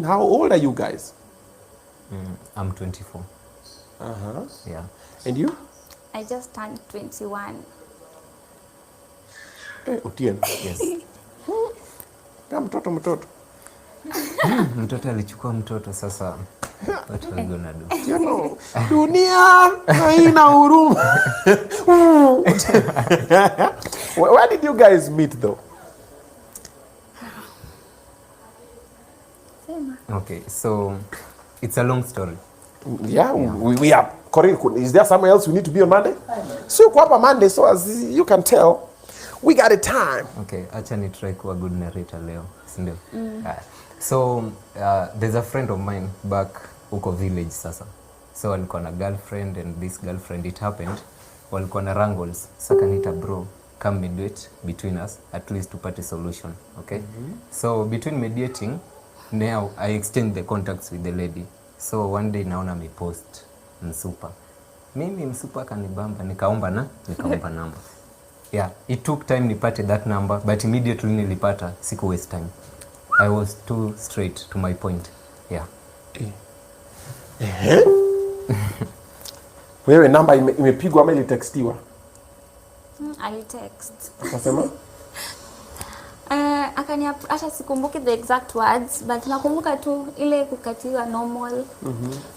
19. How old are you guys? I'm 24. Yeah. And you? I just turned 21. Otieno. Yes. Mtoto. Mtoto alichukua mtoto sasa. What are we gonna do? You know, dunia haina huruma. Where did you guys meet though? Okay, so it's a long story. Yeah. We are correct. Is there somewhere else we need to be on Monday? So uko hapa Monday, so as you can tell, we got a time. Okay, acha ni try kuwa good narrator leo, si ndio? So there's a friend of mine back huko village sasa. So alikuwa na girlfriend, and this girlfriend, it happened walikuwa na wrangles. Saka nita bro, come mediate between us, at least tupate solution, okay? So between mediating, now I exchange the contacts with the lady. So one day naona me post Msupa. Mimi Msupa kanibamba, nikaomba namba. Yeah, it took time nipate that number, but immediately nilipata, siku waste time. I was too straight to my point. Yeah. Wewe namba imepigwa ama ilitextiwa? Alitext. Akasema? Hata sikumbuki the exact words, but nakumbuka tu ile kukatiwa normal.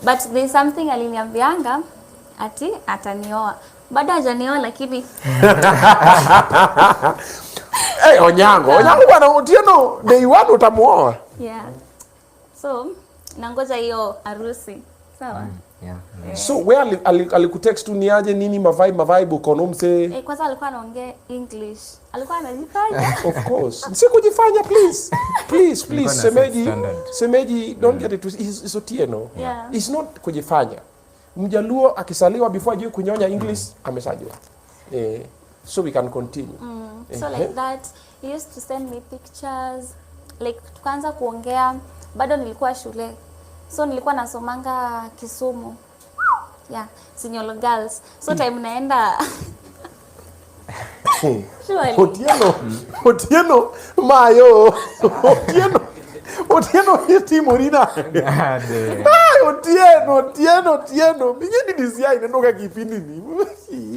But there's something aliniambianga ati atanioa. Bado hajanioa lakini Onyango bwana Otieno, day one utamuoa. yeah. So nangoja hiyo harusi. Sawa? Yeah. So where alikutext tu niaje nini mavibe ukonomse? Kwanza alikuwa anaongea English. Alikuwa anajifanya. Of course. Sikujifanya, please. Please semeji don't get it. Is Otieno. Yeah. It's not kujifanya. Mjaluo akisaliwa before ajue kunyonya English ameshajua. So we can continue. So like that, he used to send me pictures. Like tukaanza kuongea, bado nilikuwa shule. So nilikuwa nasomanga Kisumu. Yeah, Sinyolo Girls. So time naenda Otieno mayo. Otieno hiti morina. Otieno. Mimi DCI ndoka kipindi ni.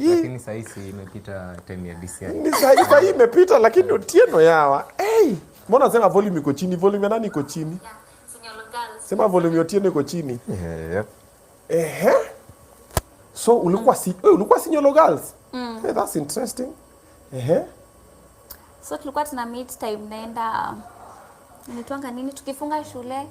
Lakini sasa hivi imepita 10 ya DCI. Ni sasa imepita lakini Otieno yawa. Mbona sema volume iko chini? Volume nani iko chini? Yeah, Sinyolo Girls. Sema volume Otieno iko chini. So ulikuwa Sinyolo Girls? That's interesting. So tulikuwa tuna meet time naenda nitwanga nini tukifunga shule